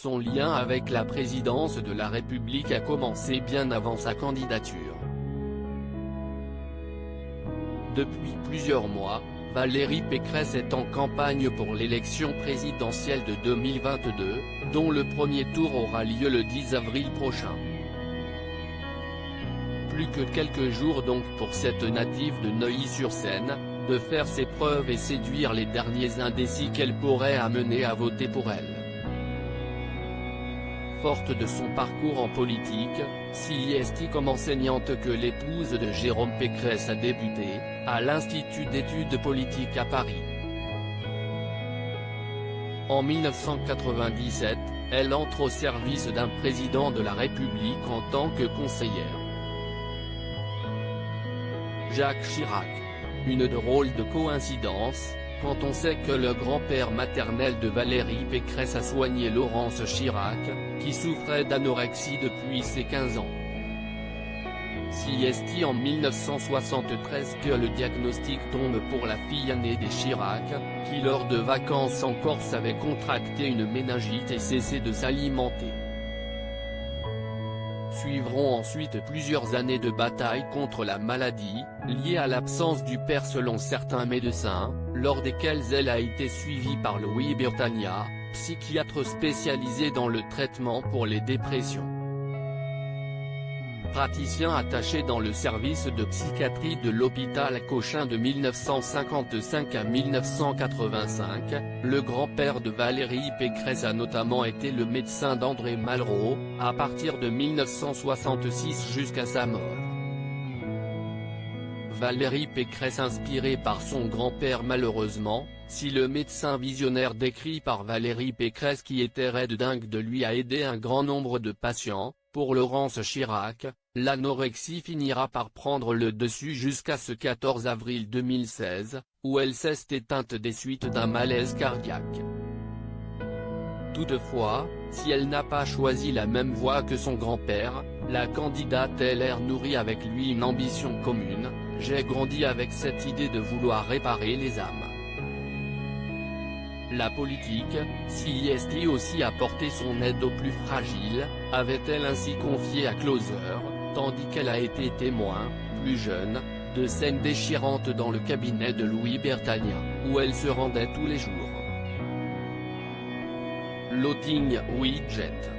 Son lien avec la présidence de la République a commencé bien avant sa candidature. Depuis plusieurs mois, Valérie Pécresse est en campagne pour l'élection présidentielle de 2022, dont le premier tour aura lieu le 10 avril prochain. Plus que quelques jours donc pour cette native de Neuilly-sur-Seine, de faire ses preuves et séduire les derniers indécis qu'elle pourrait amener à voter pour elle. Forte de son parcours en politique, si est comme enseignante que l'épouse de Jérôme Pécresse a débuté, à l'Institut d'études politiques à Paris. En 1997, elle entre au service d'un président de la République en tant que conseillère. Jacques Chirac. Une drôle de coïncidence, quand on sait que le grand-père maternel de Valérie Pécresse a soigné Laurence Chirac, qui souffrait d'anorexie depuis ses 15 ans. Si est en 1973 que le diagnostic tombe pour la fille aînée des Chirac, qui lors de vacances en Corse avait contracté une méningite et cessé de s'alimenter. Suivront ensuite plusieurs années de bataille contre la maladie, liée à l'absence du père selon certains médecins, lors desquelles elle a été suivie par Louis Bertagna, psychiatre spécialisé dans le traitement pour les dépressions. Praticien attaché dans le service de psychiatrie de l'hôpital Cochin de 1955 à 1985, le grand-père de Valérie Pécresse a notamment été le médecin d'André Malraux, à partir de 1966 jusqu'à sa mort. Valérie Pécresse inspirée par son grand-père malheureusement, si le médecin visionnaire décrit par Valérie Pécresse qui était raide dingue de lui a aidé un grand nombre de patients, pour Laurence Chirac, l'anorexie finira par prendre le dessus jusqu'à ce 14 avril 2016, où elle s'est éteinte des suites d'un malaise cardiaque. Toutefois, si elle n'a pas choisi la même voie que son grand-père, la candidate LR nourrit avec lui une ambition commune: j'ai grandi avec cette idée de vouloir réparer les âmes. La politique, si est aussi apporté son aide aux plus fragiles, avait-elle ainsi confié à Closer, tandis qu'elle a été témoin, plus jeune, de scènes déchirantes dans le cabinet de Louis Bertagna, où elle se rendait tous les jours. Loting Widget.